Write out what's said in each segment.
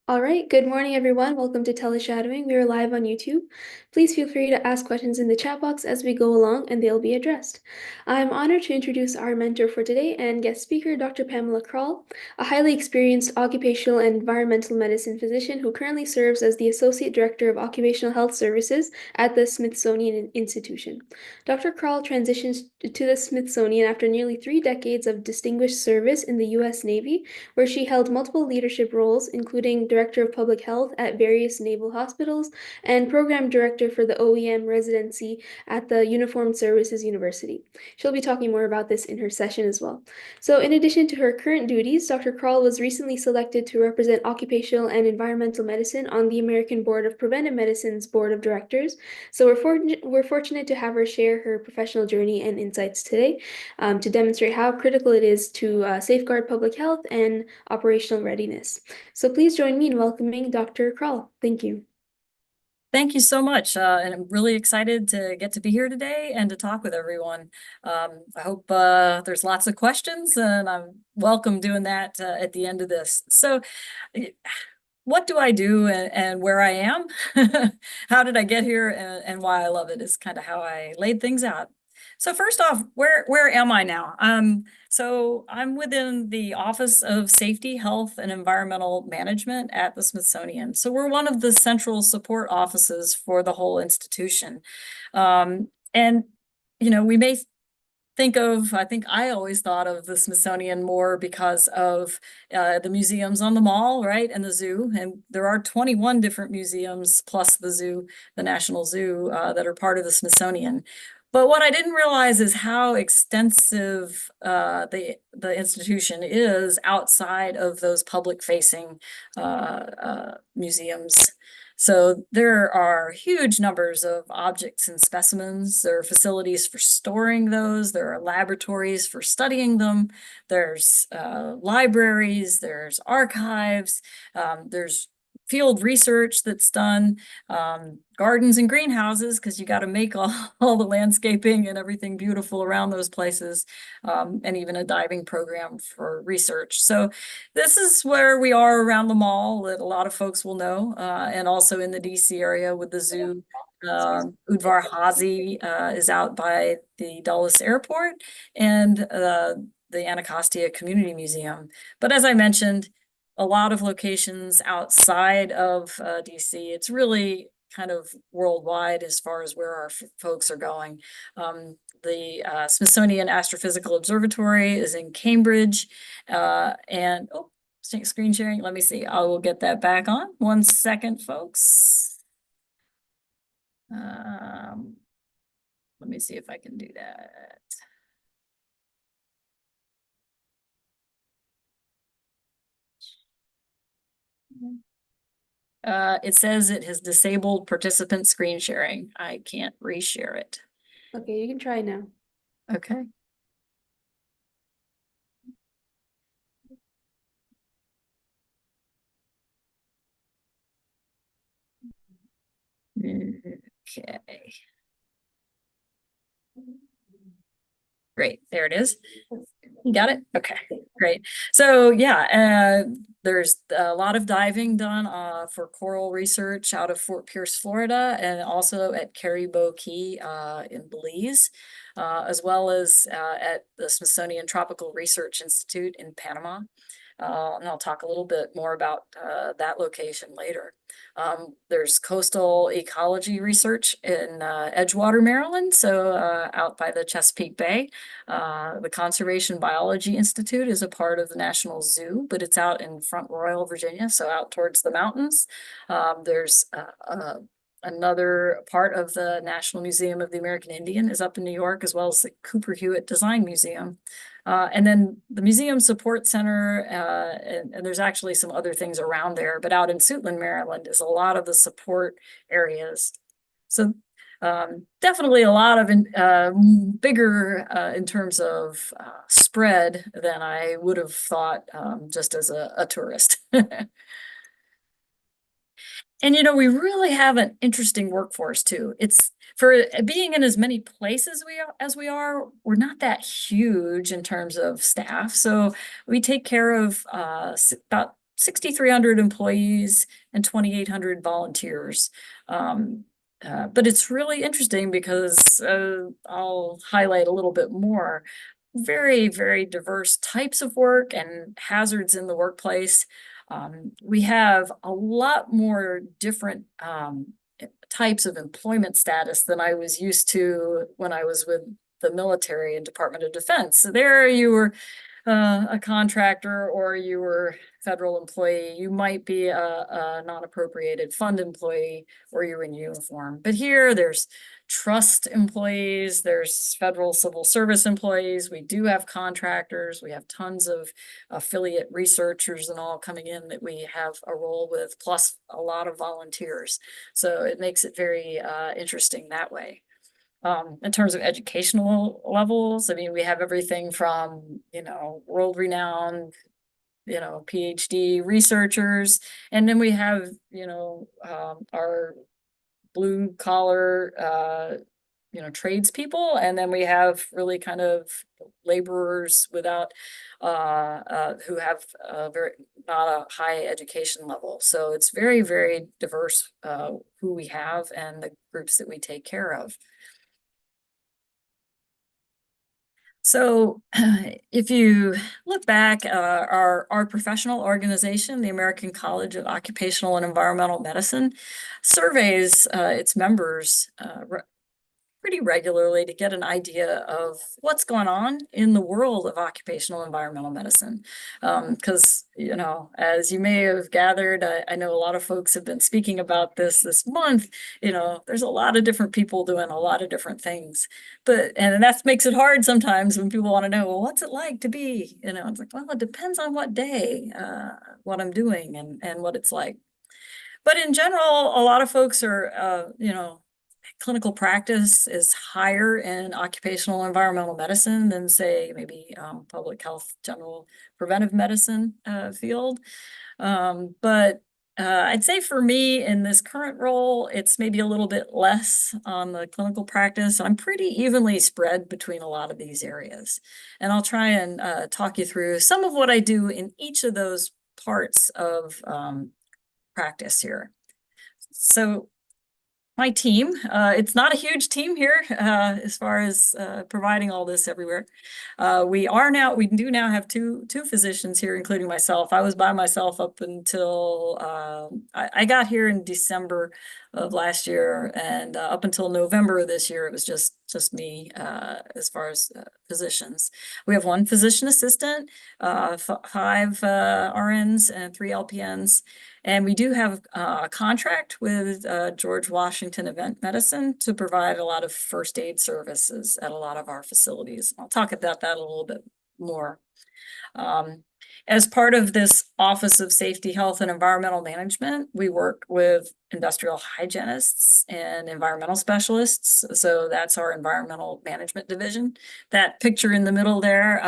All right, good morning, everyone. Welcome to TeleShadowing. We are live on YouTube. Please feel free to ask questions in the chat box as we go along, and they'll be addressed. I'm honored to introduce our mentor for today and guest speaker, Dr. Pamela Krahl, a highly experienced occupational and environmental medicine physician who currently serves as the Associate Director of Occupational Health Services at the Smithsonian Institution. Dr. Krahl transitions to the Smithsonian after nearly 3 decades of distinguished service in the U.S. Navy, where she held multiple leadership roles, including Director of Public Health at various naval hospitals and Program Director for the OEM residency at the Uniformed Services University. She'll be talking more about this in her session as well. So, in addition to her current duties, Dr. Krahl was recently selected to represent occupational and environmental medicine on the American Board of Preventive Medicine's Board of Directors. So, we're fortunate to have her share her professional journey and insights today to demonstrate how critical it is to safeguard public health and operational readiness. So please join me in welcoming Dr. Krahl. Thank you. Thank you so much. And I'm really excited to get to be here today and to talk with everyone. I hope there's lots of questions, and I'm welcome doing that at the end of this. So what do I do and where I am? How did I get here and why I love it is kind of how I laid things out. So first off, where am I now? So I'm within the Office of Safety, Health, and Environmental Management at the Smithsonian. So we're one of the central support offices for the whole institution. And, we may I think I always thought of the Smithsonian more because of the museums on the mall, right? And the zoo. And there are 21 different museums plus the zoo, the National Zoo, that are part of the Smithsonian. But what I didn't realize is how extensive the institution is outside of those public-facing museums. So there are huge numbers of objects and specimens. There are facilities for storing those. There are laboratories for studying them. There's libraries. There's archives. There's field research that's done, gardens and greenhouses, because you got to make all the landscaping and everything beautiful around those places, and even a diving program for research. So this is where we are around the mall that a lot of folks will know, and also in the DC area with the zoo. Udvar Hazy is out by the Dulles Airport, and the Anacostia Community Museum. But as I mentioned, a lot of locations outside of DC. It's really kind of worldwide as far as where our folks are going. The Smithsonian Astrophysical Observatory is in Cambridge, and screen sharing. Let me see. I will get that back on. 1 second, folks. Let me see if I can do that. It says it has disabled participant screen sharing. I can't reshare it. Okay, you can try now. Okay. Okay. Great, there it is. You got it? Okay, great. So yeah, there's a lot of diving done for coral research out of Fort Pierce, Florida, and also at Caribou Key in Belize, as well as at the Smithsonian Tropical Research Institute in Panama. And I'll talk a little bit more about that location later. There's coastal ecology research in Edgewater, Maryland, so out by the Chesapeake Bay. The Conservation Biology Institute is a part of the National Zoo, but it's out in Front Royal, Virginia, so out towards the mountains. There's another part of the National Museum of the American Indian is up in New York, as well as the Cooper Hewitt Design Museum. And then the Museum Support Center, and there's actually some other things around there, but out in Suitland, Maryland is a lot of the support areas. So definitely a lot of bigger in terms of spread than I would have thought just as a tourist. And we really have an interesting workforce too. It's for being in as many places as we are, we're not that huge in terms of staff. So we take care of about 6,300 employees and 2,800 volunteers. But it's really interesting because I'll highlight a little bit more. Very, very diverse types of work and hazards in the workplace. We have a lot more different types of employment status than I was used to when I was with the military and Department of Defense. So there you were a contractor or you were federal employee, you might be a non-appropriated fund employee or you're in uniform. But here there's trust employees, there's federal civil service employees, we do have contractors, we have tons of affiliate researchers and all coming in that we have a role with, plus a lot of volunteers. So it makes it very interesting that way. In terms of educational levels, I mean, we have everything from, world-renowned, PhD researchers, and then we have, our blue collar, tradespeople, and then we have really kind of laborers without, who have very not a high education level. So it's very, very diverse who we have and the groups that we take care of. So if you look back, our professional organization, the American College of Occupational and Environmental Medicine, surveys its members pretty regularly to get an idea of what's going on in the world of occupational environmental medicine. Because, as you may have gathered, I know a lot of folks have been speaking about this month, there's a lot of different people doing a lot of different things. And that makes it hard sometimes when people want to know, well, what's it like to be, it's like, well, it depends on what day, what I'm doing and what it's like. But in general, a lot of folks are, clinical practice is higher in occupational environmental medicine than, say, maybe public health, general preventive medicine field. But I'd say for me in this current role, it's maybe a little bit less on the clinical practice. I'm pretty evenly spread between a lot of these areas. And I'll try and talk you through some of what I do in each of those parts of practice here. So my team, it's not a huge team here as far as providing all this everywhere. We do now have two physicians here, including myself. I was by myself up until I got here in December of last year, and up until November of this year, it was just me as far as physicians. We have one physician assistant, 5 RNs and 3 LPNs. And we do have a contract with George Washington Event Medicine to provide a lot of first aid services at a lot of our facilities. I'll talk about that a little bit more. As part of this Office of Safety, Health, and Environmental Management, we work with industrial hygienists and environmental specialists. So that's our environmental management division. That picture in the middle there,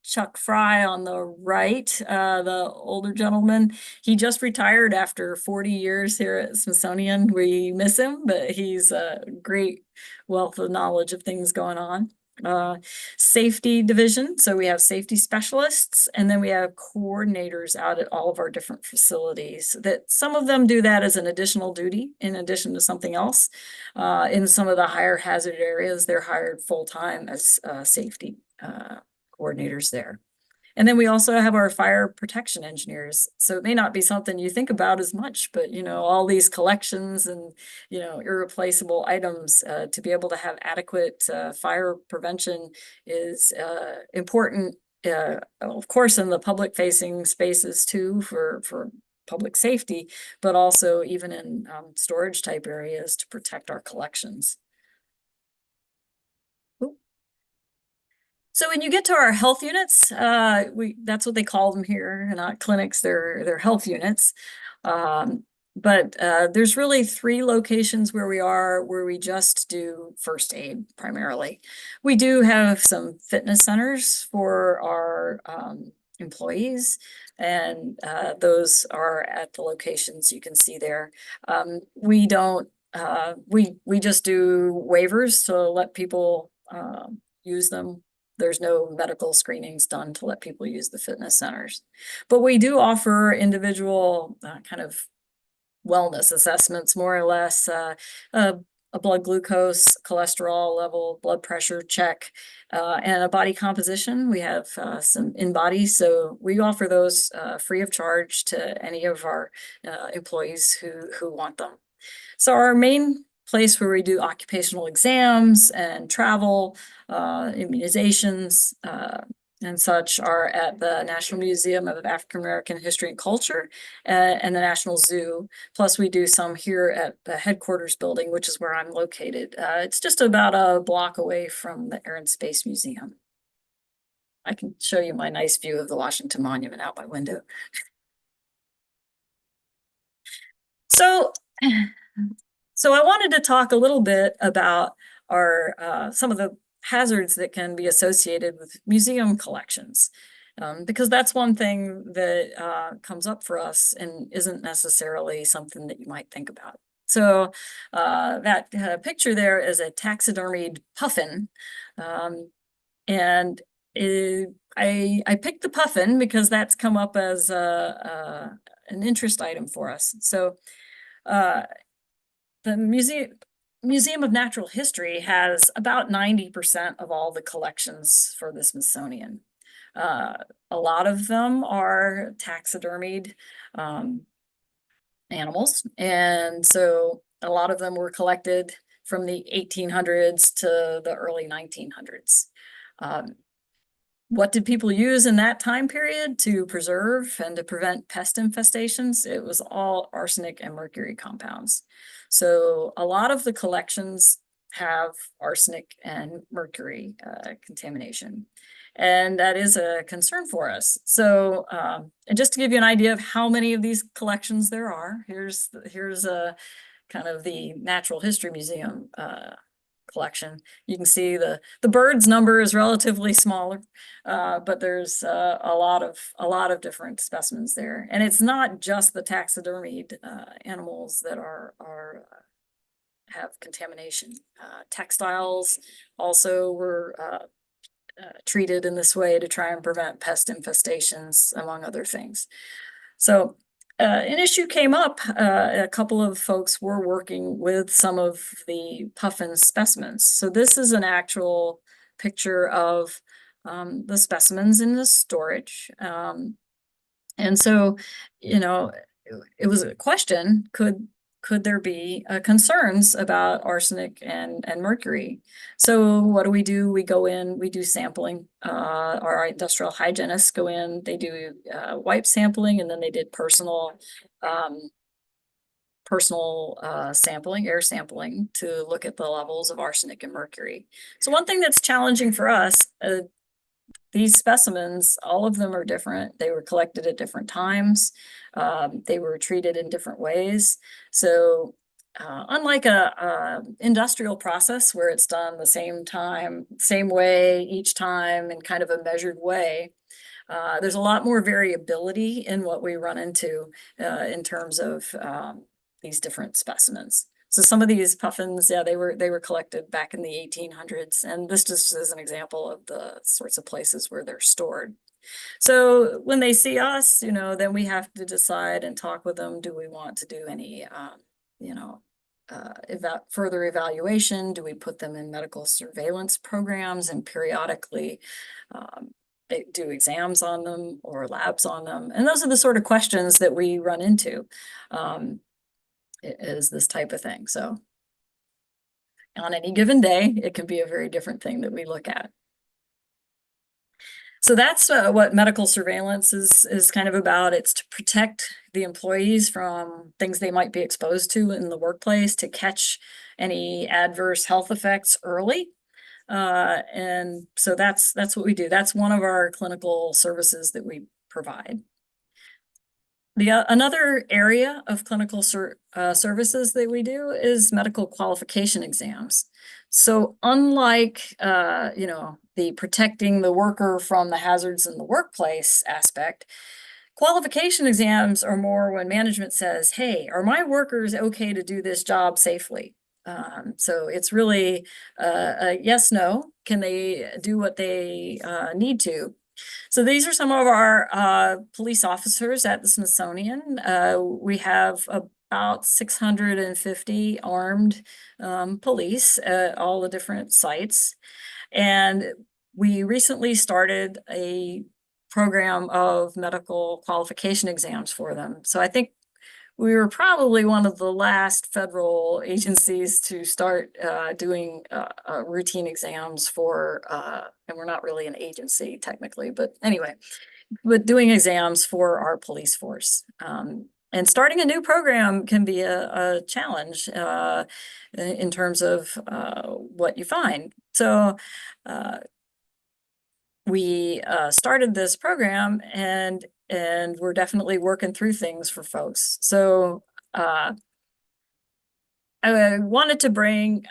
Chuck Fry on the right, the older gentleman, he just retired after 40 years here at Smithsonian. We miss him, but he's a great wealth of knowledge of things going on. Safety division. So we have safety specialists, and then we have coordinators out at all of our different facilities that some of them do that as an additional duty in addition to something else. In some of the higher hazard areas, they're hired full-time as safety coordinators there. And then we also have our fire protection engineers. So it may not be something you think about as much, but all these collections and irreplaceable items to be able to have adequate fire prevention is important. Of course, in the public facing spaces too for public safety, but also even in storage type areas to protect our collections. So when you get to our health units, that's what they call them here, not clinics, they're health units. But there's really 3 locations where we just do first aid primarily. We do have some fitness centers for our employees, and those are at the locations you can see there. We don't, we just do waivers to let people use them there's no medical screenings done to let people use the fitness centers. But we do offer individual kind of wellness assessments, more or less, a blood glucose, cholesterol level, blood pressure check, and a body composition. We have some InBodies, so we offer those free of charge to any of our employees who want them. So our main place where we do occupational exams and travel, immunizations, and such are at the National Museum of African American History and Culture and the National Zoo. Plus, we do some here at the headquarters building, which is where I'm located. It's just about a block away from the Air and Space Museum. I can show you my nice view of the Washington Monument out my window. So, so I wanted to talk a little bit about our some of the hazards that can be associated with museum collections, because that's one thing that comes up for us and isn't necessarily something that you might think about. So that picture there is a taxidermied puffin, and I picked the puffin because that's come up as an interest item for us. So the Museum of Natural History has about 90% of all the collections for the Smithsonian. A lot of them are taxidermied animals, and so a lot of them were collected from the 1800s to the early 1900s. What did people use in that time period to preserve and to prevent pest infestations? It was all arsenic and mercury compounds. So a lot of the collections have arsenic and mercury contamination. And that is a concern for us. So, and just to give you an idea of how many of these collections there are, here's a kind of the Natural History Museum collection. You can see the birds number is relatively smaller, but there's a lot of different specimens there, and it's not just the taxidermied animals that are have contamination. Textiles also were treated in this way to try and prevent pest infestations, among other things. So an issue came up. A couple of folks were working with some of the puffin specimens. So this is an actual picture of the specimens in the storage. And so, you know, it was a question, could there be concerns about arsenic and mercury? So what do? We go in, we do sampling. Our industrial hygienists go in, they do wipe sampling, and then they did personal sampling, air sampling, to look at the levels of arsenic and mercury. So one thing that's challenging for us, these specimens, all of them are different. They were collected at different times. They were treated in different ways. So unlike a industrial process where it's done the same time, same way each time in kind of a measured way, there's a lot more variability in what we run into in terms of these different specimens. So some of these puffins, yeah, they were collected back in the 1800s, and this just is an example of the sorts of places where they're stored. So when they see us, then we have to decide and talk with them. Do we want to do any, further evaluation? Do we put them in medical surveillance programs and periodically do exams on them or labs on them? And those are the sort of questions that we run into. Is this type of thing. So on any given day, it can be a very different thing that we look at. So that's what medical surveillance is kind of about. It's to protect the employees from things they might be exposed to in the workplace, to catch any adverse health effects early. And so that's what we do. That's one of our clinical services that we provide. Another area of clinical services that we do is medical qualification exams. So unlike, the protecting the worker from the hazards in the workplace aspect, qualification exams are more when management says, hey, are my workers okay to do this job safely? So it's really a yes, no, can they do what they need to? So these are some of our police officers at the Smithsonian. We have about 650 armed police at all the different sites. And we recently started a program of medical qualification exams for them. So I think we were probably one of the last federal agencies to start doing routine exams for, and we're not really an agency technically, but anyway, but doing exams for our police force. And starting a new program can be a challenge in terms of what you find. So we started this program and we're definitely working through things for folks. So I wanted to bring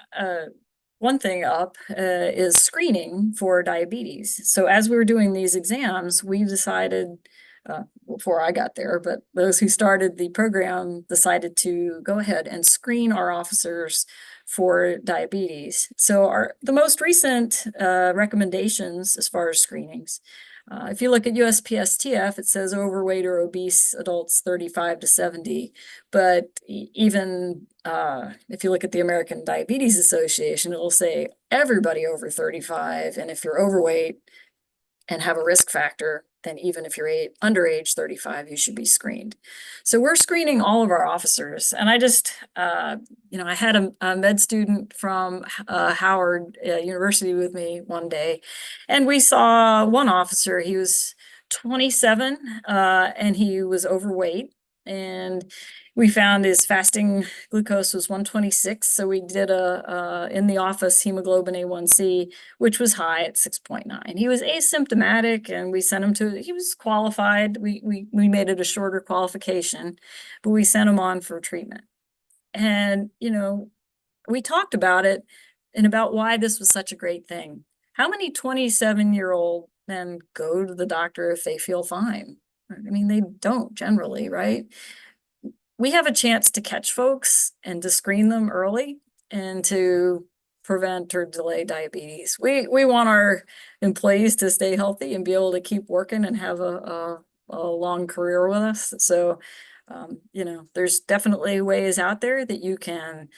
one thing up is screening for diabetes. So as we were doing these exams, we decided, before I got there, but those who started the program decided to go ahead and screen our officers for diabetes. So the most recent recommendations as far as screenings, if you look at USPSTF, it says overweight or obese adults 35 to 70. But even if you look at the American Diabetes Association, it will say everybody over 35. And if you're overweight and have a risk factor, then even if you're under age 35, you should be screened. So we're screening all of our officers. And I just, I had a med student from Howard University with me one day, and we saw one officer. He was 27 and he was overweight. And we found his fasting glucose was 126. So we did a in the office hemoglobin A1C, which was high at 6.9. He was asymptomatic and we sent him he was qualified. We made it a shorter qualification, but we sent him on for treatment. And, we talked about it and about why this was such a great thing. How many 27-year-old men go to the doctor if they feel fine? I mean, they don't generally, right? We have a chance to catch folks and to screen them early and to prevent or delay diabetes. We want our employees to stay healthy and be able to keep working and have a long career with us. So, there's definitely ways out there that you can,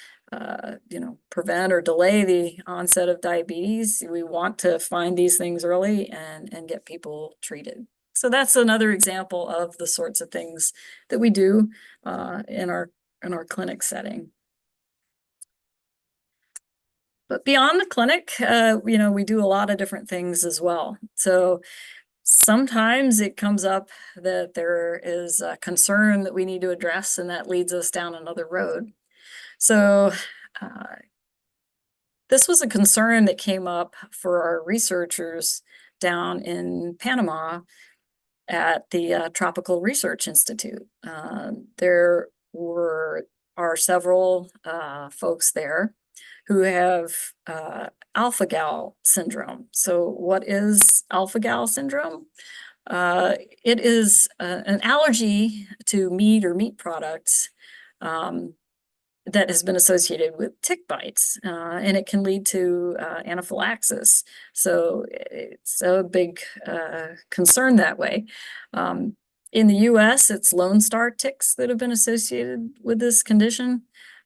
prevent or delay the onset of diabetes. We want to find these things early and get people treated. So that's another example of the sorts of things that we do in our clinic setting. But beyond the clinic, we do a lot of different things as well. So sometimes it comes up that there is a concern that we need to address, and that leads us down another road. So this was a concern that came up for our researchers down in Panama at the Tropical Research Institute. There are several folks there who have alpha-gal syndrome. So what is alpha-gal syndrome? It is an allergy to meat or meat products that has been associated with tick bites, and it can lead to anaphylaxis. So it's a big concern that way. In the US, it's Lone Star ticks that have been associated with this condition.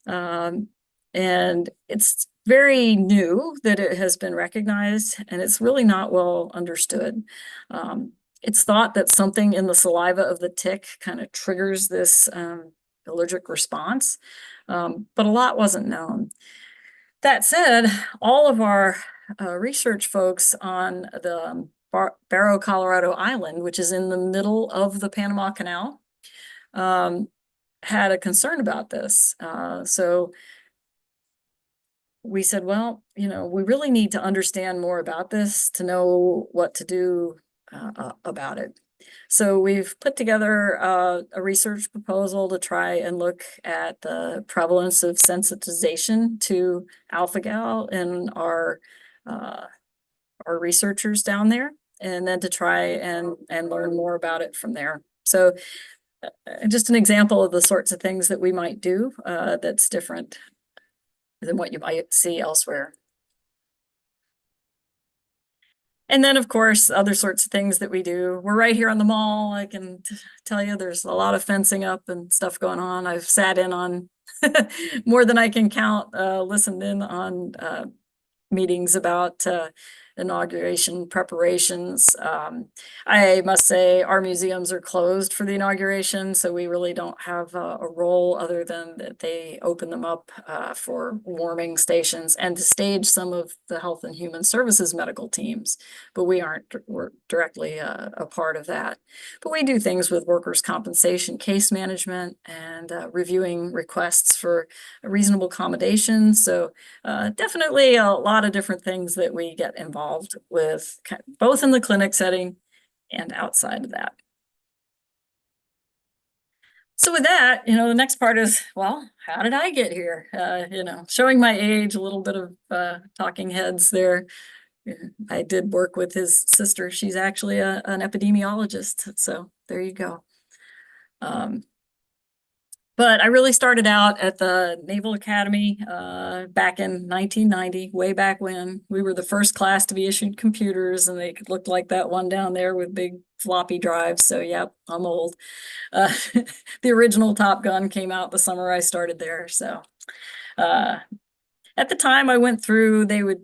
And it's very new that it has been recognized, and it's really not well understood. It's thought that something in the saliva of the tick kind of triggers this allergic response, but a lot wasn't known. That said, all of our research folks on the Barrow, Colorado island, which is in the middle of the Panama Canal, had a concern about this. So we said, well, we really need to understand more about this to know what to do about it. So we've put together a research proposal to try and look at the prevalence of sensitization to alpha-gal in our researchers down there, and then to try and learn more about it from there. So just an example of the sorts of things that we might do that's different than what you might see elsewhere. And then, of course, other sorts of things that we do. We're right here on the mall. I can tell you there's a lot of fencing up and stuff going on. I've sat in on more than I can count, listened in on meetings about inauguration preparations. I must say our museums are closed for the inauguration, so we really don't have a role other than that they open them up for warming stations and to stage some of the Health and Human Services medical teams, but we're directly a part of that. But we do things with workers' compensation, case management, and reviewing requests for reasonable accommodations. So definitely a lot of different things that we get involved with, both in the clinic setting and outside of that. So with that, the next part is, well, how did I get here? Showing my age, a little bit of talking heads there. I did work with his sister. She's actually an epidemiologist. So there you go. But I really started out at the Naval Academy back in 1990, way back when. We were the first class to be issued computers, and they looked like that one down there with big floppy drives. So, yep, I'm old. The original Top Gun came out the summer I started there. So at the time I went through, they would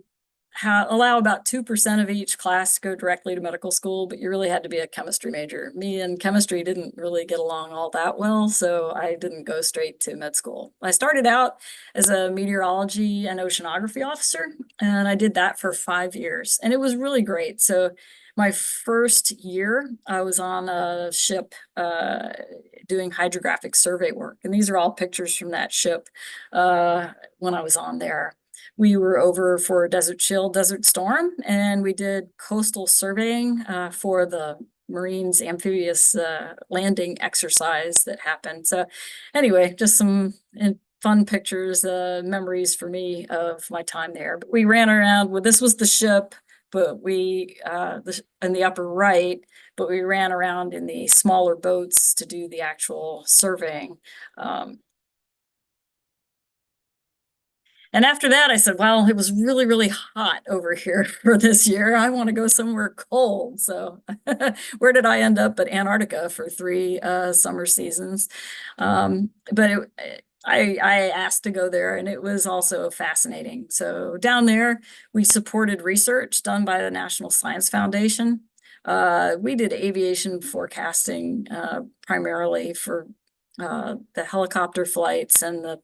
allow about 2% of each class to go directly to medical school, but you really had to be a chemistry major. Me and chemistry didn't really get along all that well, so I didn't go straight to med school. I started out as a meteorology and oceanography officer, and I did that for 5 years, and it was really great. So my first year, I was on a ship doing hydrographic survey work, and these are all pictures from that ship when I was on there. We were over for Desert Chill, Desert Storm, and we did coastal surveying for the Marines amphibious landing exercise that happened. So anyway, just some fun pictures, memories for me of my time there. But we ran around with, this was the ship, but we, in the upper right, but we ran around in the smaller boats to do the actual surveying. And after that, I said, well, it was really, really hot over here for this year. I want to go somewhere cold. So where did I end up? At Antarctica for 3 summer seasons. But I asked to go there, and it was also fascinating. So down there, we supported research done by the National Science Foundation. We did aviation forecasting primarily for the helicopter flights and the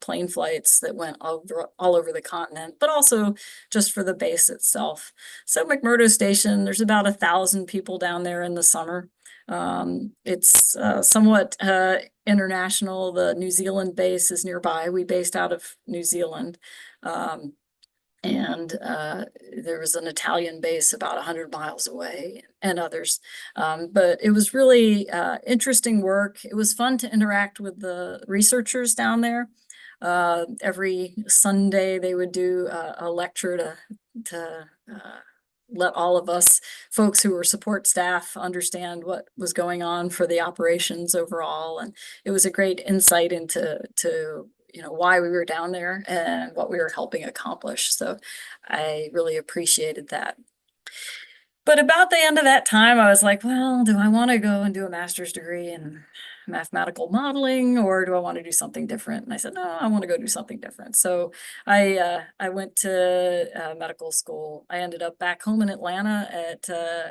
plane flights that went all over the continent, but also just for the base itself. So McMurdo Station, there's about 1,000 people down there in the summer. It's somewhat international. The New Zealand base is nearby. We based out of New Zealand. And there was an Italian base about 100 miles away and others. But it was really interesting work. It was fun to interact with the researchers down there. Every Sunday they would do a lecture to let all of us folks who were support staff understand what was going on for the operations overall. And it was a great insight into why we were down there and what we were helping accomplish. So I really appreciated that. But about the end of that time, I was like, well, do I want to go and do a master's degree in mathematical modeling, or do I want to do something different? And I said, no, I want to go do something different. So I went to medical school. I ended up back home in Atlanta at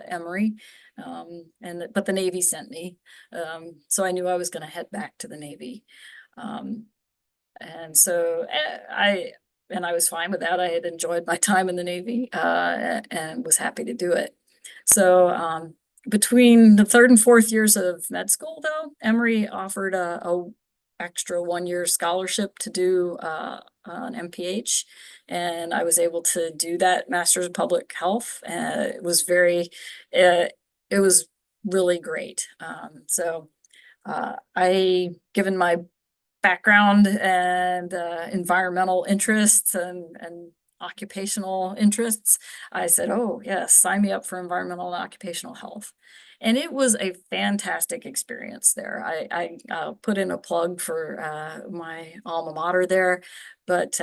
Emory, but the Navy sent me. So I knew I was going to head back to the Navy. And so I was fine with that. I had enjoyed my time in the Navy and was happy to do it. So between the 3rd and 4th years of med school, though, Emory offered a extra 1-year scholarship to do an MPH, and I was able to do that Master's of Public Health. It was really great. Given my background and environmental interests and occupational interests, I said, oh yes, sign me up for environmental and occupational health. And it was a fantastic experience there. I put in a plug for my alma mater there, But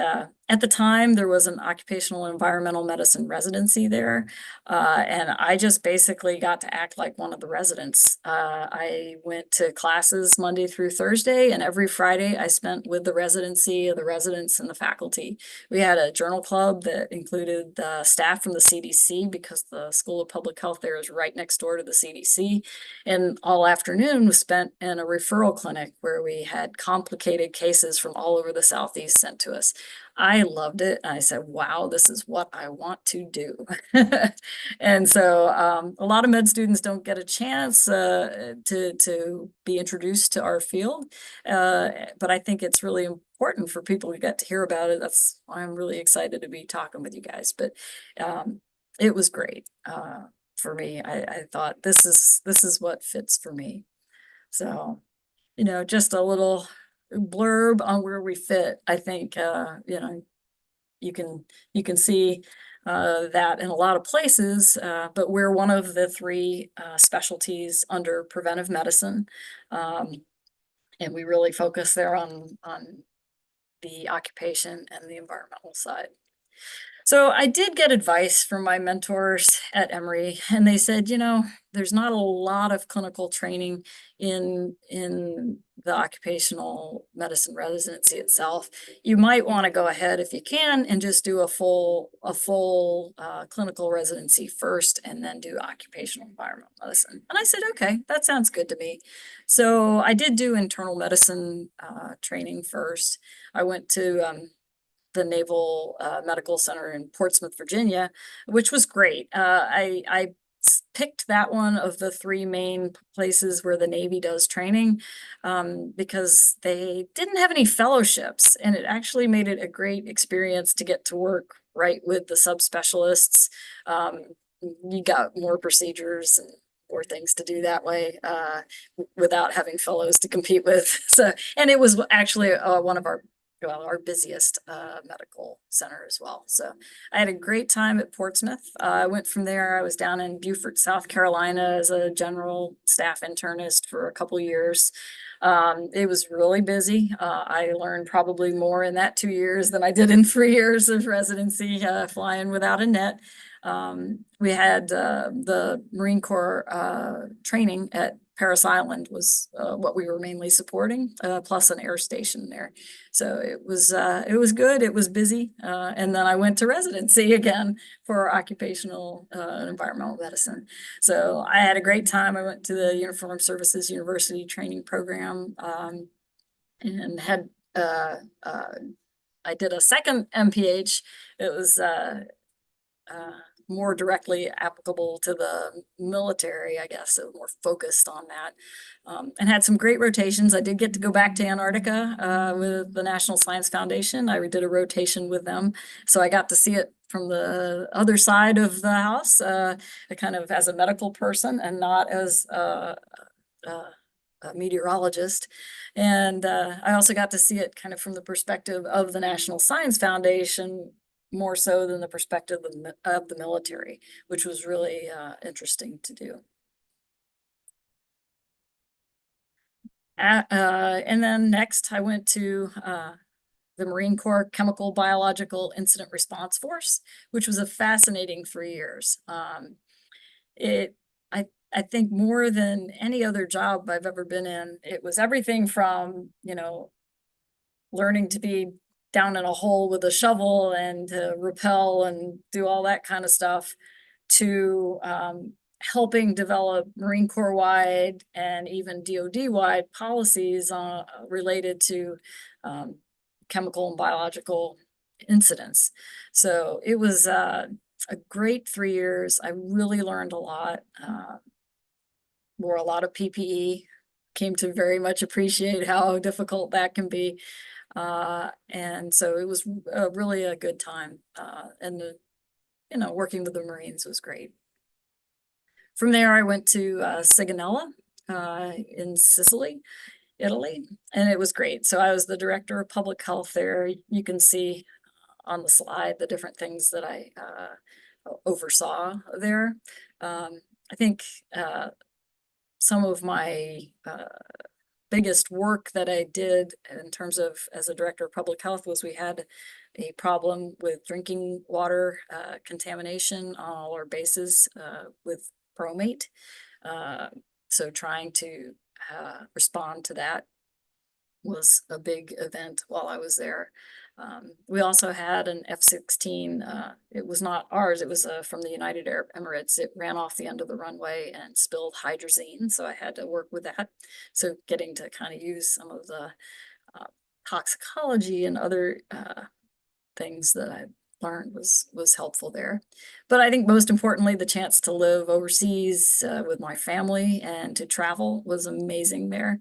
at the time, there was an occupational environmental medicine residency there, and I just basically got to act like one of the residents. I went to classes Monday through Thursday, and every Friday I spent with the residency, the residents, and the faculty. We had a journal club that included staff from the CDC because the School of Public Health there is right next door to the CDC. And all afternoon was spent in a referral clinic where we had complicated cases from all over the Southeast sent to us. I loved it. I said, wow, this is what I want to do. And so a lot of med students don't get a chance to be introduced to our field. But I think it's really important for people to get to hear about it. That's why I'm really excited to be talking with you guys. But it was great. For me, I thought this is what fits for me. So, just a little blurb on where we fit. I think, you can see that in a lot of places, but we're one of the three specialties under preventive medicine. And we really focus there on the occupation and the environmental side. So I did get advice from my mentors at Emory, and they said, there's not a lot of clinical training in the occupational medicine residency itself. You might want to go ahead if you can and just do a full clinical residency first, and then do occupational environmental medicine. And I said, okay, that sounds good to me. So I did do internal medicine training first. I went to the Naval Medical Center in Portsmouth, Virginia, which was great. I picked that one of the three main places where the Navy does training because they didn't have any fellowships, and it actually made it a great experience to get to work right with the subspecialists. You got more procedures and more things to do that way without having fellows to compete with. So, and it was actually one of our busiest medical center as well. So I had a great time at Portsmouth. I went from there. I was down in Beaufort, South Carolina as a general staff internist for a couple years. It was really busy. I learned probably more in that 2 years than I did in 3 years of residency flying without a net. We had the Marine Corps training at Paris Island was what we were mainly supporting, plus an air station there. So it was good. It was busy. And then I went to residency again for occupational and environmental medicine. So I had a great time. I went to the Uniformed Services University training program and had I did a second MPH. It was more directly applicable to the military, I guess, so more focused on that, and had some great rotations. I did get to go back to Antarctica with the National Science Foundation. I did a rotation with them, so I got to see it from the other side of the house, kind of as a medical person and not as a meteorologist. And I also got to see it kind of from the perspective of the National Science Foundation, more so than the perspective of the military, which was really interesting to do. And then next I went to the Marine Corps Chemical Biological Incident Response Force, which was a fascinating 3 years. I think more than any other job I've ever been in, it was everything from, learning to be down in a hole with a shovel and to rappel and do all that kind of stuff, to helping develop Marine Corps wide and even DoD wide policies related to chemical and biological incidents. So it was a great 3 years. I really learned a lot, wore a lot of PPE, came to very much appreciate how difficult that can be. And so it was really a good time. And working with the Marines was great. From there, I went to Sigonella in Sicily, Italy, and it was great. So I was the director of public health there. You can see on the slide the different things that I oversaw there. I think some of my biggest work that I did in terms of as a director of public health was we had a problem with drinking water contamination on all our bases with bromate. So trying to respond to that was a big event while I was there. We also had an F-16. It was not ours. It was from the United Arab Emirates. It ran off the end of the runway and spilled hydrazine. So I had to work with that. So getting to kind of use some of the toxicology and other things that I learned was helpful there. But I think most importantly, the chance to live overseas with my family and to travel was amazing there.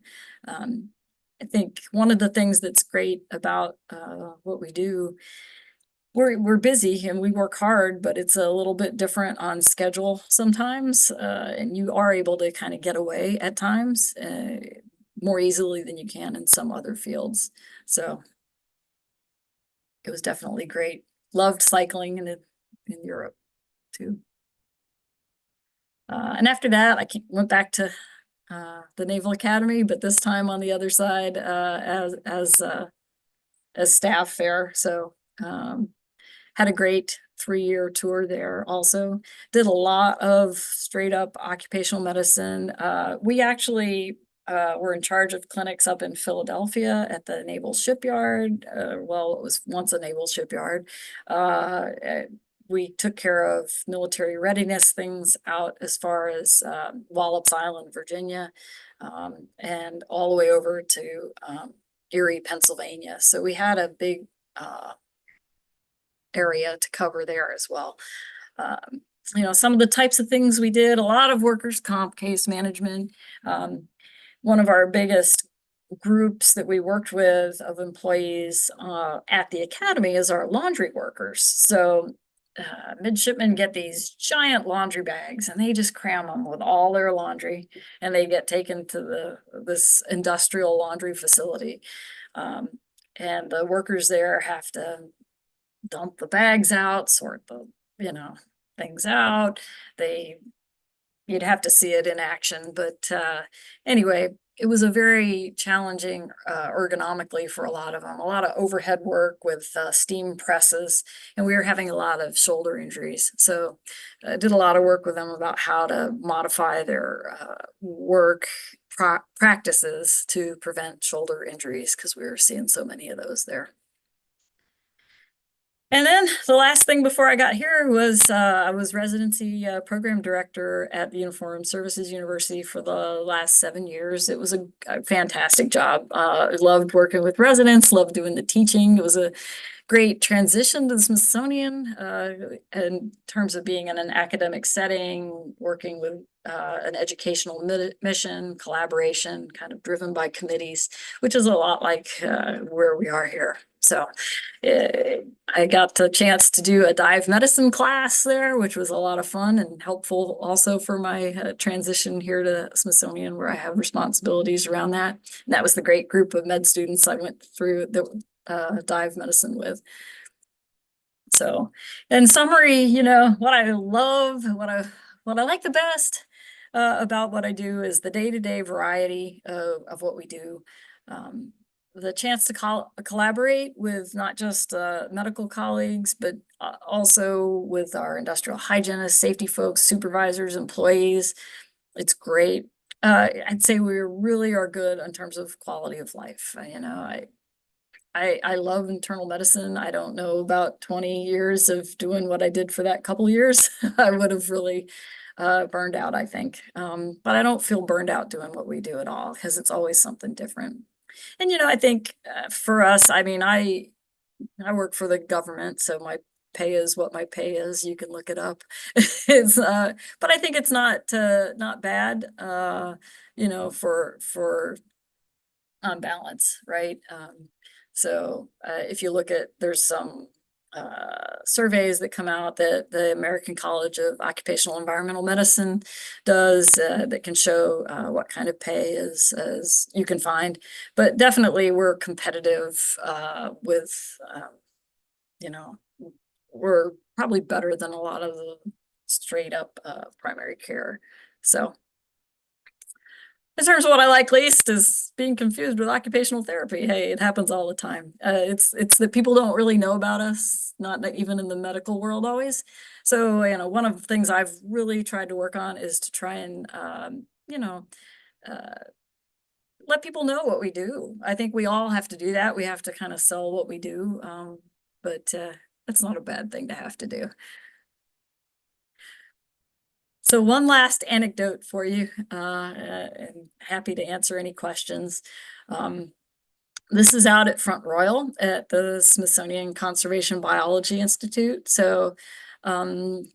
I think one of the things that's great about what we do, we're busy and we work hard, but it's a little bit different on schedule sometimes, and you are able to kind of get away at times more easily than you can in some other fields. So it was definitely great. Loved cycling in Europe too. And after that, I went back to the Naval Academy, but this time on the other side as staff there. So had a great 3-year tour there also. Did a lot of straight up occupational medicine. We actually were in charge of clinics up in Philadelphia at the Naval Shipyard. Well, it was once a Naval Shipyard. We took care of military readiness things out as far as Wallops Island, Virginia, and all the way over to Erie, Pennsylvania. So we had a big area to cover there as well. You know, some of the types of things we did, a lot of workers' comp case management. One of our biggest groups that we worked with of employees at the academy is our laundry workers. So midshipmen get these giant laundry bags and they just cram them with all their laundry and they get taken to this industrial laundry facility. And the workers there have to dump the bags out, sort the, things out. You'd have to see it in action. But anyway, it was a very challenging ergonomically for a lot of them, a lot of overhead work with steam presses, and we were having a lot of shoulder injuries. So I did a lot of work with them about how to modify their work practices to prevent shoulder injuries because we were seeing so many of those there. And then the last thing before I got here was I was residency program director at the Uniformed Services University for the last 7 years. It was a fantastic job. I loved working with residents, loved doing the teaching. It was a great transition to the Smithsonian in terms of being in an academic setting, working with an educational mission, collaboration, kind of driven by committees, which is a lot like where we are here. So I got the chance to do a dive medicine class there, which was a lot of fun and helpful also for my transition here to Smithsonian, where I have responsibilities around that. And that was the great group of med students I went through the dive medicine with. So in summary, what I love, what I like the best about what I do is the day-to-day variety of what we do. The chance to collaborate with not just medical colleagues, but also with our industrial hygienists, safety folks, supervisors, employees. It's great. I'd say we really are good in terms of quality of life. I love internal medicine. I don't know about 20 years of doing what I did for that couple years. I would have really burned out, I think. But I don't feel burned out doing what we do at all because it's always something different. And, I think for us, I work for the government, so my pay is what my pay is. You can look it up. But I think it's not bad, for on balance, right? So if you look at, there's some surveys that come out that the American College of Occupational Environmental Medicine does that can show what kind of pay is as you can find, but definitely we're competitive with, we're probably better than a lot of the straight up primary care. So In terms of what I like least is being confused with occupational therapy. Hey, it happens all the time. It's that people don't really know about us, not even in the medical world always. So, one of the things I've really tried to work on is to try and, uh, let people know what we do. I think we all have to do that. We have to kind of sell what we do. But it's not a bad thing to have to do. So one last anecdote for you, and happy to answer any questions. Um, this is out at Front Royal at the Smithsonian Conservation Biology Institute. So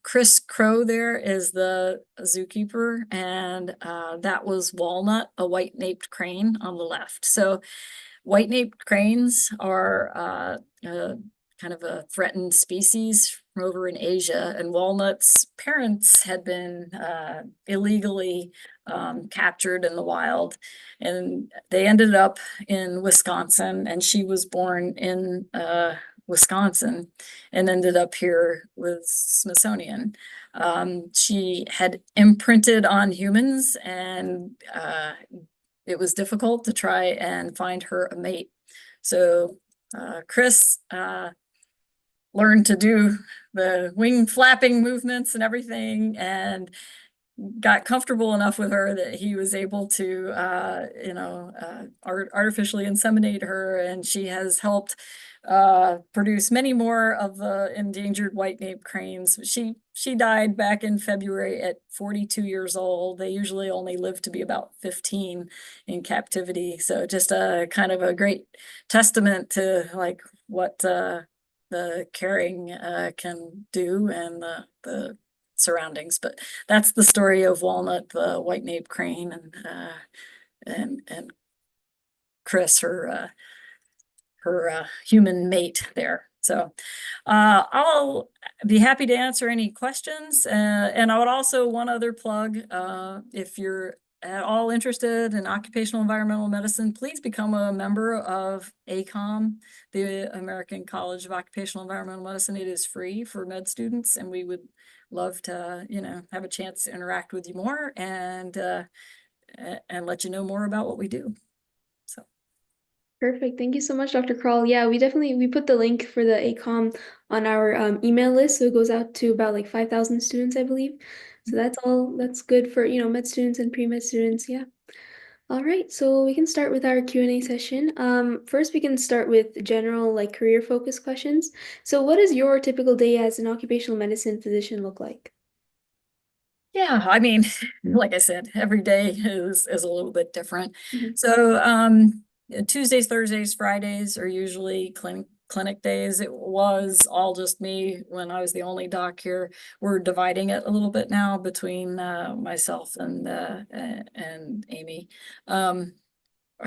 Chris Crow there is the zookeeper, and that was Walnut, a white-naped crane on the left. So white-naped cranes are kind of a threatened species from over in Asia, and Walnut's parents had been illegally captured in the wild, and they ended up in Wisconsin, and she was born in Wisconsin and ended up here with Smithsonian. She had imprinted on humans, and it was difficult to try and find her a mate. So Chris learned to do the wing flapping movements and everything, and got comfortable enough with her that he was able to, artificially inseminate her, and she has helped produce many more of the endangered white-naped cranes. She died back in February at 42 years old. They usually only live to be about 15 in captivity. So just a kind of a great testament to like what the caring can do, and the surroundings. But that's the story of Walnut, the white-naped crane, and Chris, her human mate there. So I'll be happy to answer any questions. And I would also, one other plug, if you're at all interested in occupational environmental medicine, please become a member of ACOM, the American College of Occupational Environmental Medicine. It is free for med students, and we would love to, have a chance to interact with you more and let you know more about what we do. So. Perfect. Thank you so much, Dr. Krahl. Yeah, we put the link for the ACOM on our email list, so it goes out to about like 5,000 students, I believe. So that's good for, med students and pre-med students. Yeah. All right, so we can start with our Q&A session. First, we can start with general like career focus questions. So what does your typical day as an occupational medicine physician look like? Yeah, I mean, like I said, every day is a little bit different. Mhm. So Tuesdays, Thursdays, Fridays are usually clinic days. It was all just me when I was the only doc here. We're dividing it a little bit now between myself and Amy,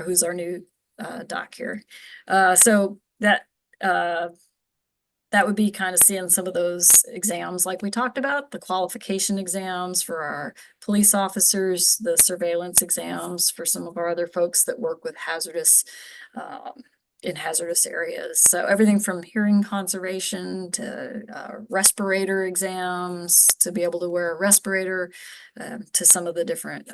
who's our new doc here. So that would be kind of seeing some of those exams like we talked about, the qualification exams for our police officers, the surveillance exams for some of our other folks that work with in hazardous areas. So everything from hearing conservation to respirator exams, to be able to wear a respirator, to some of the different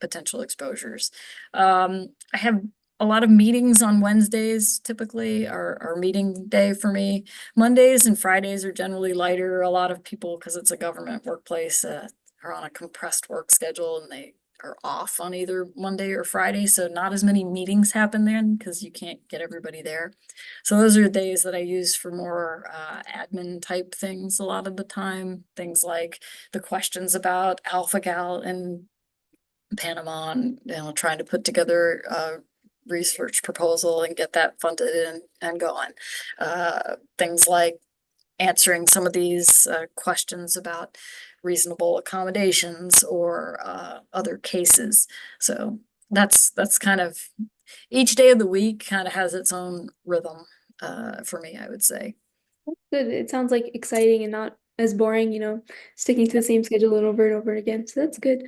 potential exposures. I have a lot of meetings on Wednesdays, typically are meeting day for me. Mondays and Fridays are generally lighter. A lot of people, because it's a government workplace, are on a compressed work schedule, and they are off on either Monday or Friday. So not as many meetings happen then because you can't get everybody there. So those are the days that I use for more admin type things a lot of the time. Things like the questions about alpha-gal and Panama, and trying to put together a research proposal and get that funded and going. Things like answering some of these questions about reasonable accommodations or other cases. So that's kind of each day of the week kind of has its own rhythm for me, I would say. Good. It sounds like exciting and not as boring, sticking to the same schedule over and over again. So that's good.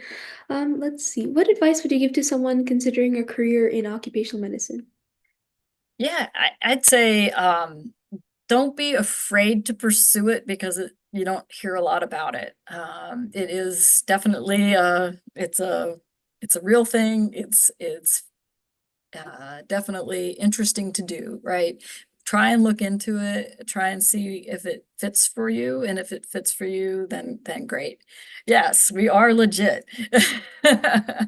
Let's see. What advice would you give to someone considering a career in occupational medicine? Yeah, I'd say don't be afraid to pursue it because you don't hear a lot about it. It is definitely it's a it's a real thing. It's definitely interesting to do, right? Try and look into it, try and see if it fits for you. And if it fits for you, then great. Yes, we are legit. I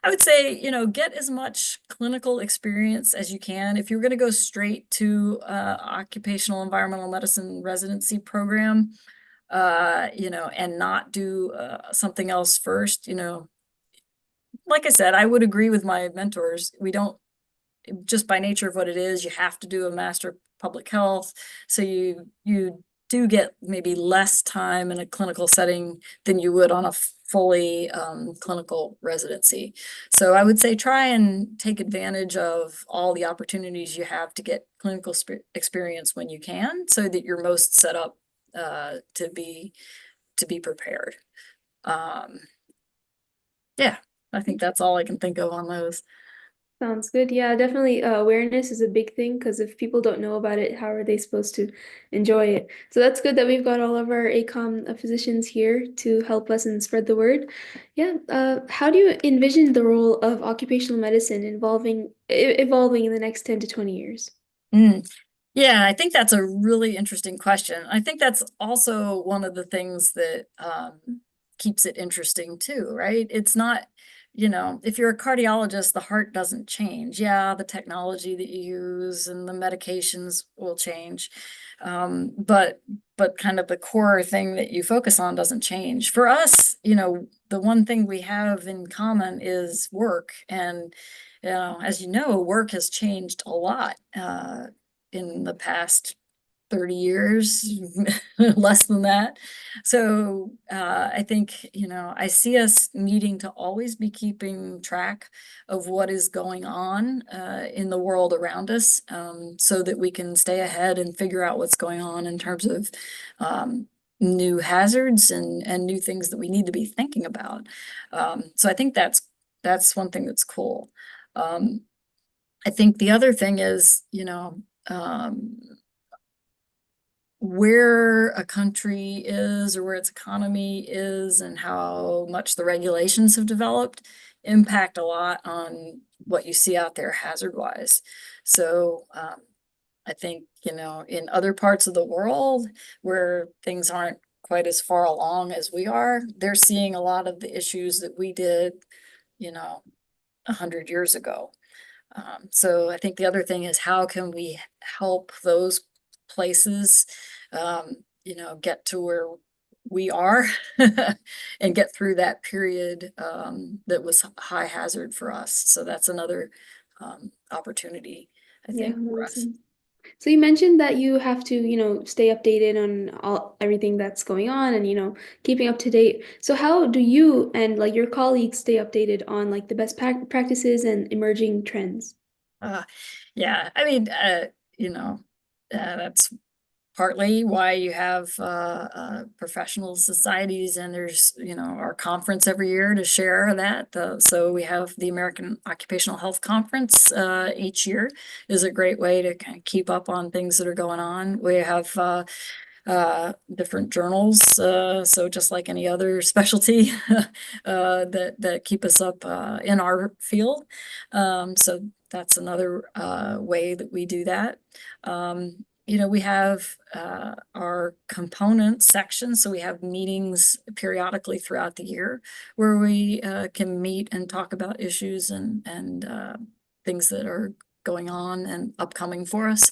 would say, get as much clinical experience as you can. If you're going to go straight to occupational environmental medicine residency program, and not do something else first, like I said, I would agree with my mentors. We don't, just by nature of what it is, you have to do a master of public health. So you do get maybe less time in a clinical setting than you would on a fully clinical residency. So I would say try and take advantage of all the opportunities you have to get clinical experience when you can, so that you're most set up to be prepared. Um, yeah, I think that's all I can think of on those. Sounds good. Yeah, definitely. Awareness is a big thing because if people don't know about it, how are they supposed to enjoy it? So that's good that we've got all of our ACOM physicians here to help us and spread the word. Yeah. How do you envision the role of occupational medicine evolving in the next 10 to 20 years? Mm. Yeah, I think that's a really interesting question. I think that's also one of the things that keeps it interesting too, right? It's not, if you're a cardiologist, the heart doesn't change. Yeah, the technology that you use and the medications will change. But kind of the core thing that you focus on doesn't change. For us, the one thing we have in common is work. And as you know, work has changed a lot in the past 30 years, less than that. So I think, I see us needing to always be keeping track of what is going on in the world around us, so that we can stay ahead and figure out what's going on in terms of new hazards and new things that we need to be thinking about. So I think that's one thing that's cool. Um, I think the other thing is, um, where a country is or where its economy is and how much the regulations have developed impact a lot on what you see out there hazard wise. So I think, in other parts of the world where things aren't quite as far along as we are, they're seeing a lot of the issues that we did, you know, 100 years ago. So I think the other thing is how can we help those places, get to where we are and get through that period that was high hazard for us. So that's another opportunity, I Yeah, think, that for makes us. sense. So you mentioned that you have to, stay updated on everything that's going on and, keeping up to date. So how do you and like your colleagues stay updated on like the best practices and emerging trends? Uh, yeah, I mean, that's partly why you have professional societies, and there's our conference every year to share that. So we have the American Occupational Health Conference each year is a great way to kind of keep up on things that are going on. We have different journals, so just like any other specialty that keep us up in our field. So that's another way that we do that. We have our component section, so we have meetings periodically throughout the year where we can meet and talk about issues and things that are going on and upcoming for us.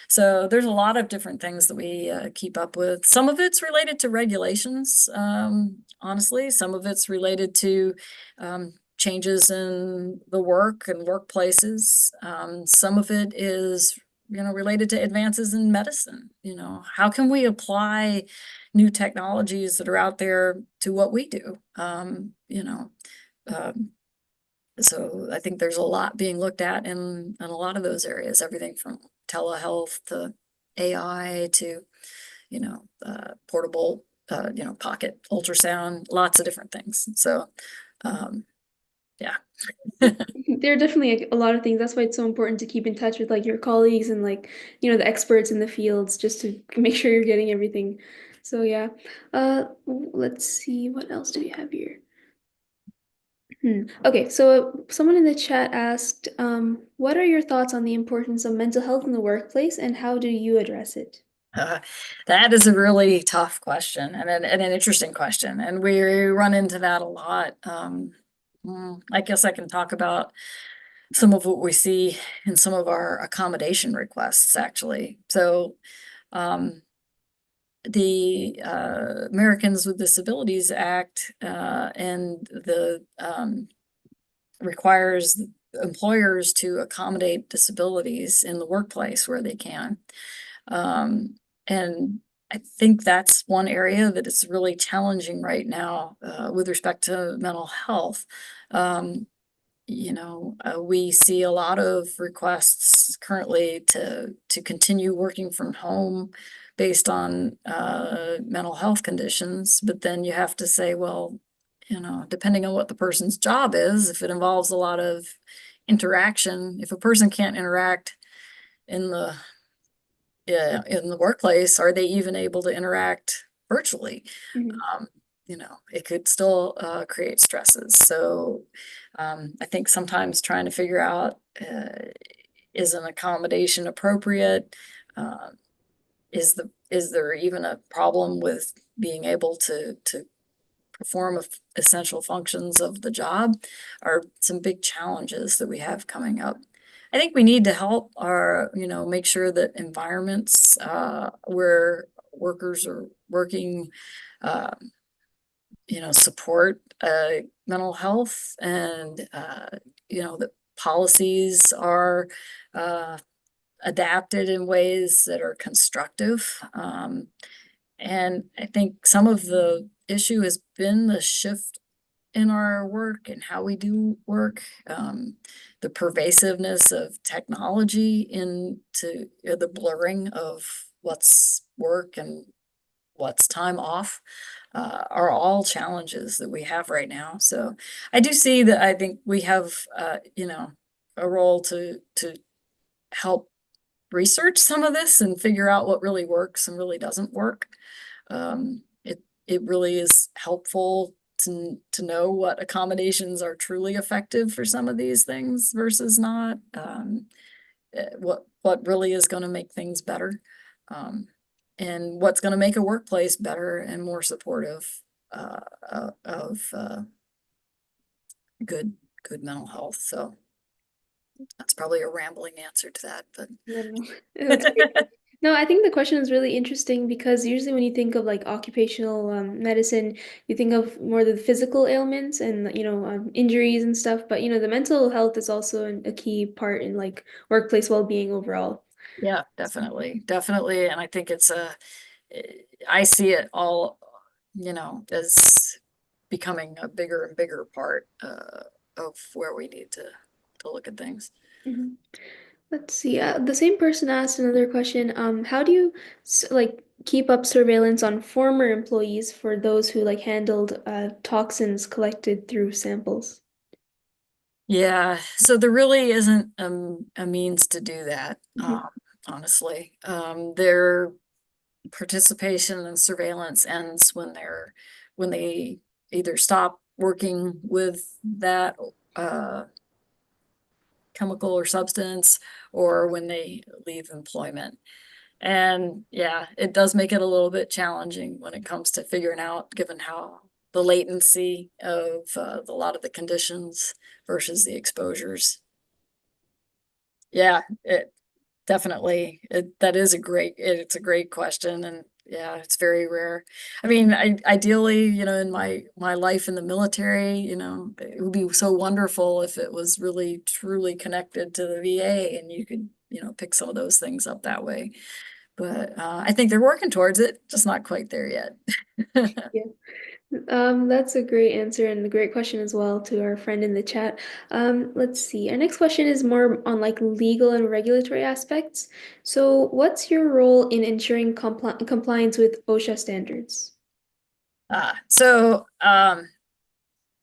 So there's a lot of different things that we keep up with. Some of it's related to regulations, honestly. Some of it's related to changes in the work and workplaces. Some of it is, related to advances in medicine. How can we apply new technologies that are out there to what we do? Um, so I think there's a lot being looked at in a lot of those areas, everything from telehealth to AI to, portable, pocket ultrasound, lots of different things. So, yeah. There are definitely a lot of things. That's why it's so important to keep in touch with like your colleagues and like, the experts in the fields just to make sure you're getting everything. So yeah. Let's see, what else do we have here? Okay, so someone in the chat asked, what are your thoughts on the importance of mental health in the workplace and how do you address it? Uh, that is a really tough question and an interesting question, and we run into that a lot. I guess I can talk about some of what we see in some of our accommodation requests, actually. So, the Americans with Disabilities Act and the requires employers to accommodate disabilities in the workplace where they can. And I think that's one area that is really challenging right now with respect to mental health. Um, we see a lot of requests currently to continue working from home based on mental health conditions, but then you have to say, well, depending on what the person's job is, if it involves a lot of interaction, if a person can't interact in the in the workplace, are they even able to interact virtually? Mhm. Um, it could still create stresses. So I think sometimes trying to figure out is an accommodation appropriate? Uh, is there even a problem with being able to perform essential functions of the job are some big challenges that we have coming up. I think we need to help make sure that environments where workers are working, uh, support mental health and, that policies are uh, adapted in ways that are constructive. And I think some of the issue has been the shift in our work and how we do work, the pervasiveness of technology into the blurring of what's work and what's time off, are all challenges that we have right now. So I do see that I think we have, a role to help research some of this and figure out what really works and really doesn't work. It really is helpful to know what accommodations are truly effective for some of these things versus not. What really is going to make things better, um, and what's going to make a workplace better and more supportive of good good mental health. So that's probably a rambling answer to that, but No, no, that's great. No, I think the question is really interesting because usually when you think of like occupational medicine, you think of more the physical ailments and injuries and stuff. But the mental health is also a key part in like workplace well-being overall. yeah, definitely, definitely. And I think I see it all, as becoming a bigger and bigger part of where we need to look at things. Mhm. Let's see. The same person asked another question. How do you like keep up surveillance on former employees for those who like handled toxins collected through samples? Yeah, so there really isn't a means to do that, Mhm. honestly. Their participation and surveillance ends when they either stop working with that uh, chemical or substance or when they leave employment. And yeah, it does make it a little bit challenging when it comes to figuring out, given how the latency of a lot of the conditions versus the exposures. Yeah, it definitely, that is it's a great question, and yeah, it's very rare. I mean, ideally, in my life in the military, it would be so wonderful if it was really truly connected to the VA and you could, pick some of those things up that way. But I think they're working towards it, just not quite there yet. Yeah. That's a great answer and a great question as well to our friend in the chat. Let's see. Our next question is more on like legal and regulatory aspects. So, what's your role in ensuring compliance with OSHA standards? So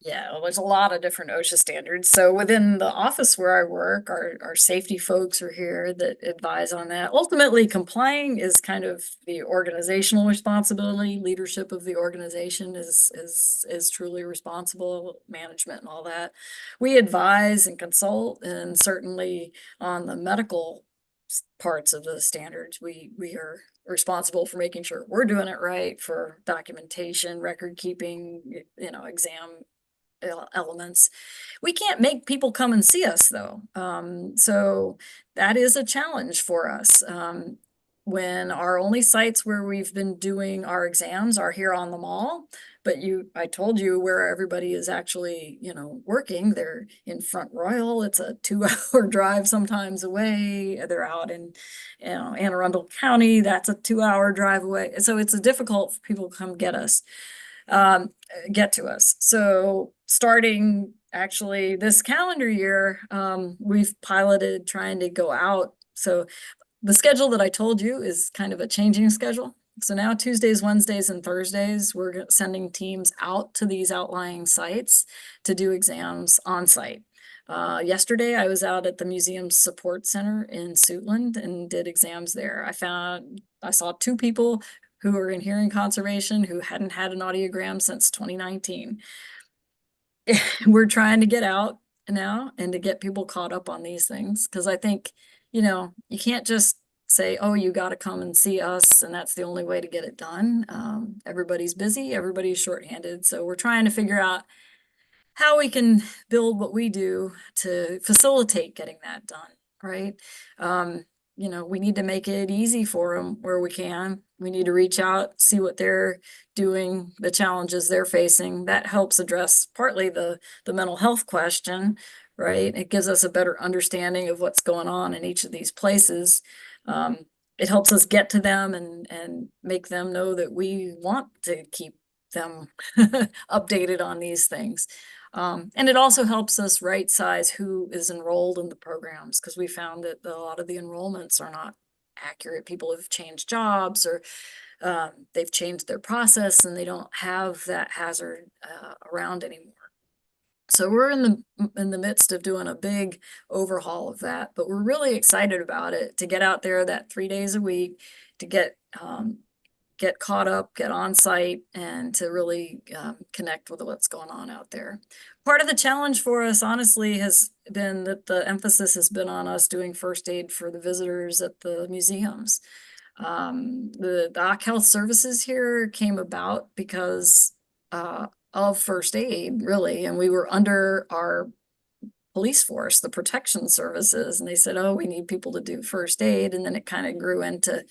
Yeah, well, there's a lot of different OSHA standards. So within the office where I work, our safety folks are here that advise on that. Ultimately, complying is kind of the organizational responsibility. Leadership of the organization is truly responsible, management and all that. We advise and consult, and certainly on the medical parts of the standards, we are responsible for making sure we're doing it right, for documentation, record keeping, exam elements. We can't make people come and see us though. So that is a challenge for us. When our only sites where we've been doing our exams are here on the mall, but I told you where everybody is actually, working. They're in Front Royal. It's a 2 hour drive sometimes away. They're out in, Anne Arundel County. That's a 2 hour drive away. So it's difficult for people to come um, get to us. So starting actually this calendar year, we've piloted trying to go out. So the schedule that I told you is kind of a changing schedule. So now Tuesdays, Wednesdays, and Thursdays, we're sending teams out to these outlying sites to do exams on site. Yesterday, I was out at the Museum Support Center in Suitland and did exams there. I saw 2 people who are in hearing conservation who hadn't had an audiogram since 2019. We're trying to get out now and to get people caught up on these things because I think, you can't just say, oh, you got to come and see us, and that's the only way to get it done. Everybody's busy, everybody's shorthanded. So we're trying to figure out how we can build what we do to facilitate getting that done, right? We need to make it easy for them where we can. We need to reach out, see what they're doing, the challenges they're facing. That helps address partly the mental health question, right? It gives us a better understanding of what's going on in each of these places. Um, it helps us get to them and make them know that we want to keep them updated on these things. And it also helps us right size who is enrolled in the programs because we found that a lot of the enrollments are not accurate. People have changed jobs or they've changed their process and they don't have that hazard around anymore. So we're in the midst of doing a big overhaul of that, but we're really excited about it to get out there that 3 days a week to get caught up, get on site, and to really connect with what's going on out there. Part of the challenge for us, honestly, has been that the emphasis has been on us doing first aid for the visitors at the museums. The Doc Health Services here came about because of first aid, really, and we were under our police force, the protection services, and they said, oh, we need people to do first aid, and then it kind of grew into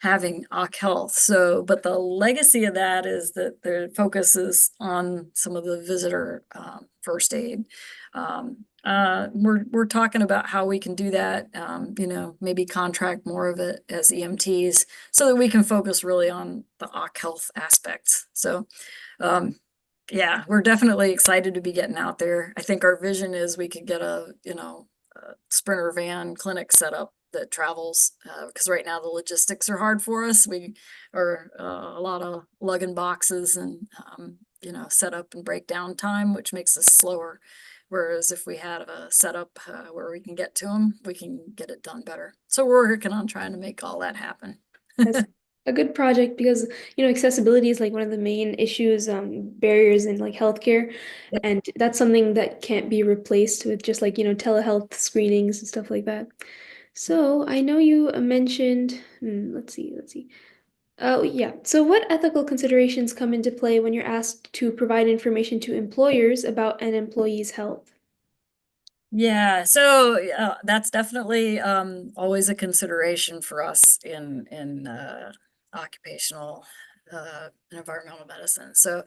having Occ Health. So, but the legacy of that is that their focus is on some of the visitor first aid. We're talking about how we can do that, maybe contract more of it as EMTs so that we can focus really on the Occ Health aspects. So, yeah, we're definitely excited to be getting out there. I think our vision is we could get a Sprinter van clinic set up that travels because right now the logistics are hard for us. We are a lot of lugging boxes and set up and breakdown time, which makes us slower. Whereas if we had a setup where we can get to them, we can get it done better. So we're working on trying to make all that happen. That's a good project because, accessibility is like one of the main issues, barriers in like healthcare. Yep. And that's something that can't be replaced with just like, telehealth screenings and stuff like that. So I know you mentioned, let's see. Oh, yeah. So what ethical considerations come into play when you're asked to provide information to employers about an employee's health? Yeah, so that's definitely always a consideration for us in occupational and environmental medicine. So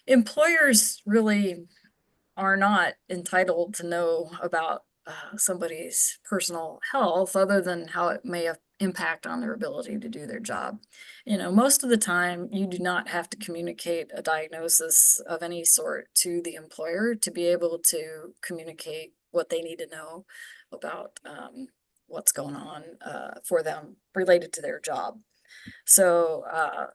employers really are not entitled to know about somebody's personal health other than how it may have impact on their ability to do their job. Most of the time you do not have to communicate a diagnosis of any sort to the employer to be able to communicate what they need to know about what's going on for them related to their job. So, I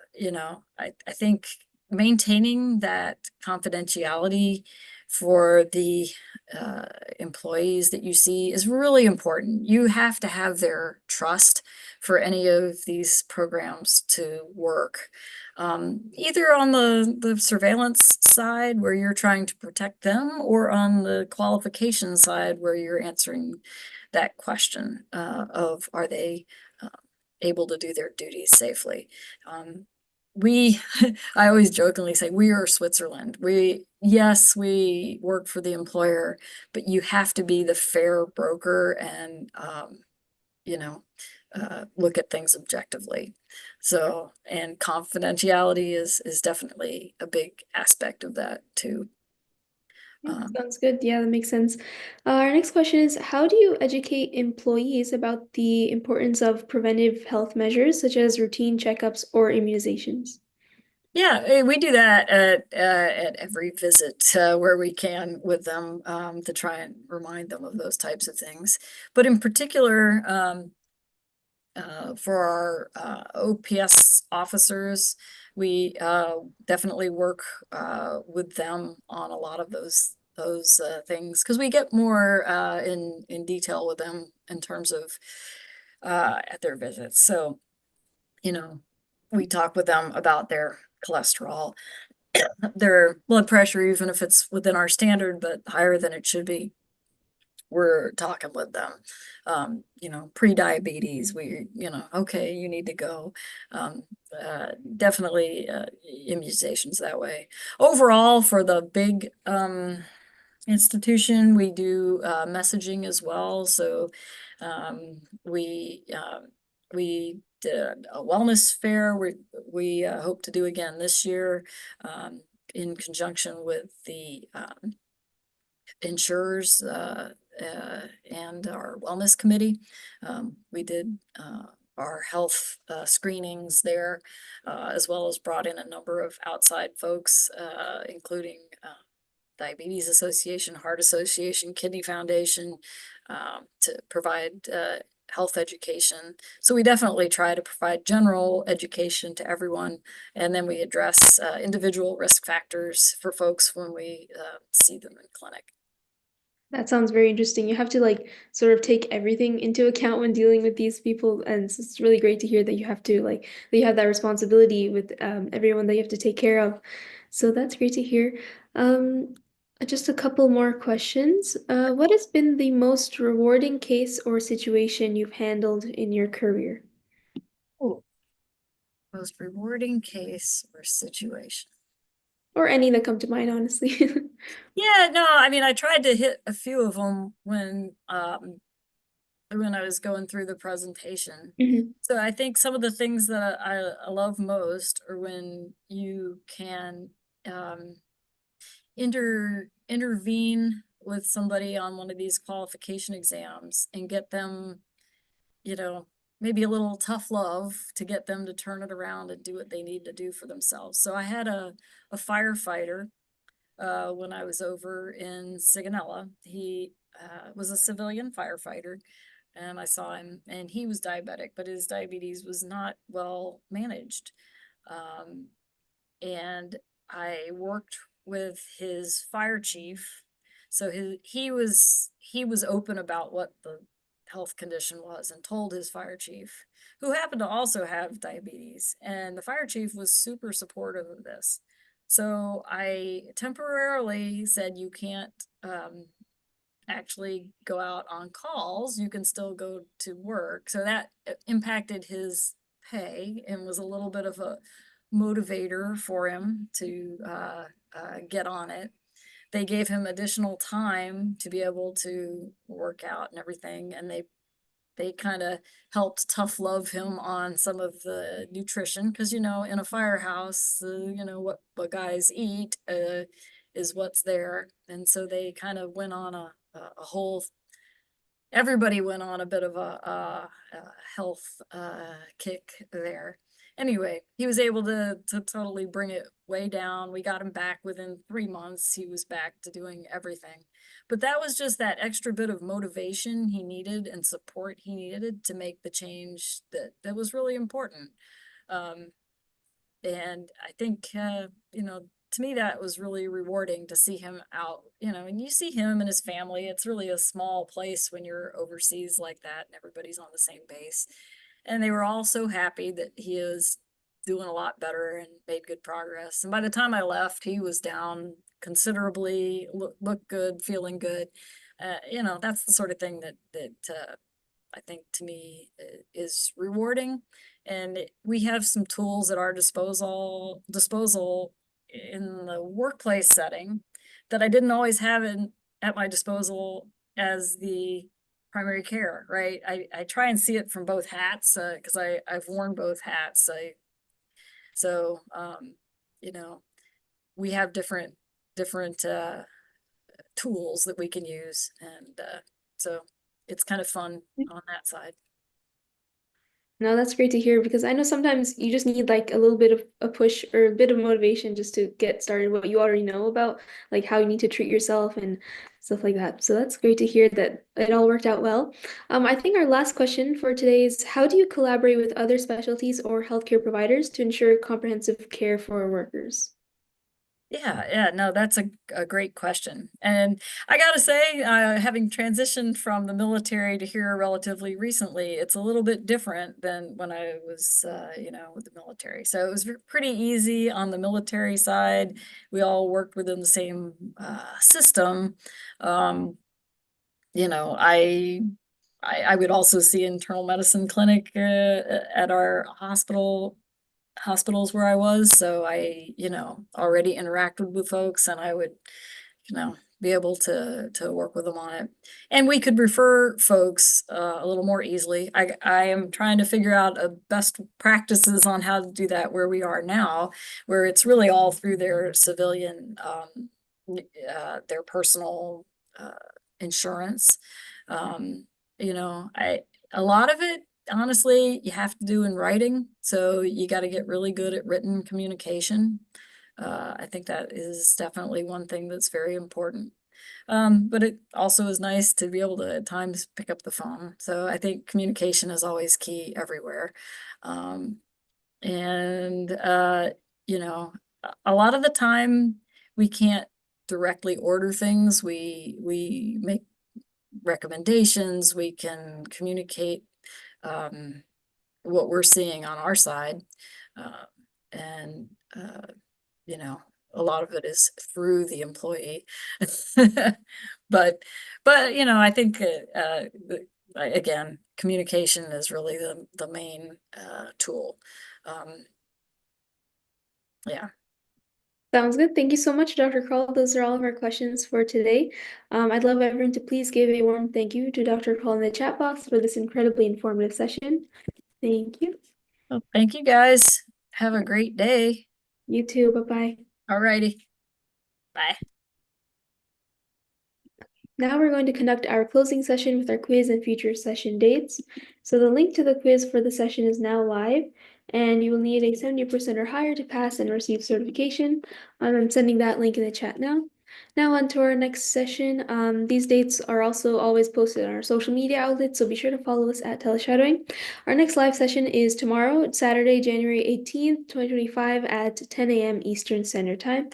think maintaining that confidentiality for the employees that you see is really important. You have to have their trust for any of these programs to work. Either on the surveillance side where you're trying to protect them, or on the qualification side where you're answering that question of are they able to do their duties safely. We I always jokingly say we are Switzerland. Yes, we work for the employer, but you have to be the fair broker and you know, look at things objectively. So, and confidentiality is definitely a big aspect of that too. Yeah, Um, sounds good. Yeah, that makes sense. Our next question is, how do you educate employees about the importance of preventive health measures such as routine checkups or immunizations? Yeah, we do that at every visit where we can with them to try and remind them of those types of things. But in particular, for our OPS officers, we definitely work with them on a lot of those things because we get more in detail with them in terms of at their visits. So, you know, we talk with them about their cholesterol, their blood pressure, even if it's within our standard, but higher than it should be. We're talking with them. Pre-diabetes, okay, you need to go. Definitely immunizations that way. Overall, for the big institution, we do messaging as well. So we did a wellness fair. We hope to do again this year in conjunction with the insurers and our wellness committee. We did our health screenings there, as well as brought in a number of outside folks, including Diabetes Association, Heart Association, Kidney Foundation, to provide health education. So we definitely try to provide general education to everyone, and then we address individual risk factors for folks when we see them in clinic. That sounds very interesting. You have to like sort of take everything into account when dealing with these people, and it's really great to hear that you have to like that you have that responsibility with everyone that you have to take care of. So that's great to hear. Um, just a couple more questions. What has been the most rewarding case or situation you've handled in your career? Oh, most rewarding case or situation. Or any that come to mind, honestly. Yeah, no, I mean, I tried to hit a few of them when I was going through the presentation. Mhm. So I think some of the things that I love most are when you can um, intervene with somebody on one of these qualification exams and get them, you know, maybe a little tough love to get them to turn it around and do what they need to do for themselves. So I had a firefighter when I was over in Sigonella. He was a civilian firefighter, and I saw him, and he was diabetic, but his diabetes was not well managed. Um, and I worked with his fire chief. So he was open about what the health condition was and told his fire chief, who happened to also have diabetes. And the fire chief was super supportive of this. So I temporarily said, you can't actually go out on calls, you can still go to work. So that impacted his pay and was a little bit of a motivator for him to get on it. They gave him additional time to be able to work out and everything, and they kind of helped tough love him on some of the nutrition because in a firehouse, what guys eat is what's there, and so they kind of went on a whole. Everybody went on a bit of a health kick there. Anyway, he was able to totally bring it way down. We got him back within 3 months. He was back to doing everything. But that was just that extra bit of motivation he needed and support he needed to make the change that was really important. Um, And I think, to me, that was really rewarding to see him out, and you see him and his family. It's really a small place when you're overseas like that and everybody's on the same base. And they were all so happy that he is doing a lot better and made good progress. And by the time I left, he was down considerably, looked good, feeling good. That's the sort of thing that I think to me is rewarding. And we have some tools at our disposal in the workplace setting that I didn't always have at my disposal as the primary care, right? I try and see it from both hats because I've worn both hats. So you know, we have different tools that we can use, and so it's kind of fun on that side. No, that's great to hear because I know sometimes you just need like a little bit of a push or a bit of motivation just to get started what you already know about like how you need to treat yourself and stuff like that. So that's great to hear that it all worked out well. I think our last question for today is how do you collaborate with other specialties or healthcare providers to ensure comprehensive care for workers? Yeah, no, that's a great question. And I gotta say, having transitioned from the military to here relatively recently, it's a little bit different than when I was, with the military. So it was pretty easy on the military side. We all worked within the same system. Um, you know, I would also see internal medicine clinic at our hospitals where I was. So I, already interacted with folks and I would, be able to work with them on it. And we could refer folks a little more easily. I am trying to figure out a best practices on how to do that where we are now, where it's really all through their civilian, their personal insurance. Um, a lot of it honestly, you have to do in writing. So you got to get really good at written communication. I think that is definitely one thing that's very important. But it also is nice to be able to at times pick up the phone. So I think communication is always key everywhere. Um, and, you know, a lot of the time we can't directly order things. We make recommendations, we can communicate um, what we're seeing on our side. Uh, and, you know, a lot of it is through the employee. But, I think, again, communication is really the main tool. Um, yeah. Sounds good. Thank you so much, Dr. Krahl. Those are all of our questions for today. I'd love everyone to please give a warm thank you to Dr. Krahl in the chat box for this incredibly informative session. Thank you. Well, thank you guys. Have a great day. You too. Bye-bye. All righty. Bye. Now we're going to conduct our closing session with our quiz and future session dates. So the link to the quiz for the session is now live, and you will need a 70% or higher to pass and receive certification. I'm sending that link in the chat now. Now on to our next session. These dates are also always posted on our social media outlets, so be sure to follow us at TeleShadowing. Our next live session is tomorrow, Saturday, January 18th, 2025 at 10 a.m. Eastern Standard Time.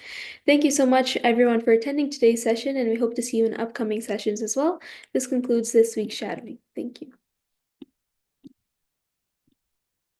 Thank you so much, everyone, for attending today's session, and we hope to see you in upcoming sessions as well. This concludes this week's shadowing. Thank you.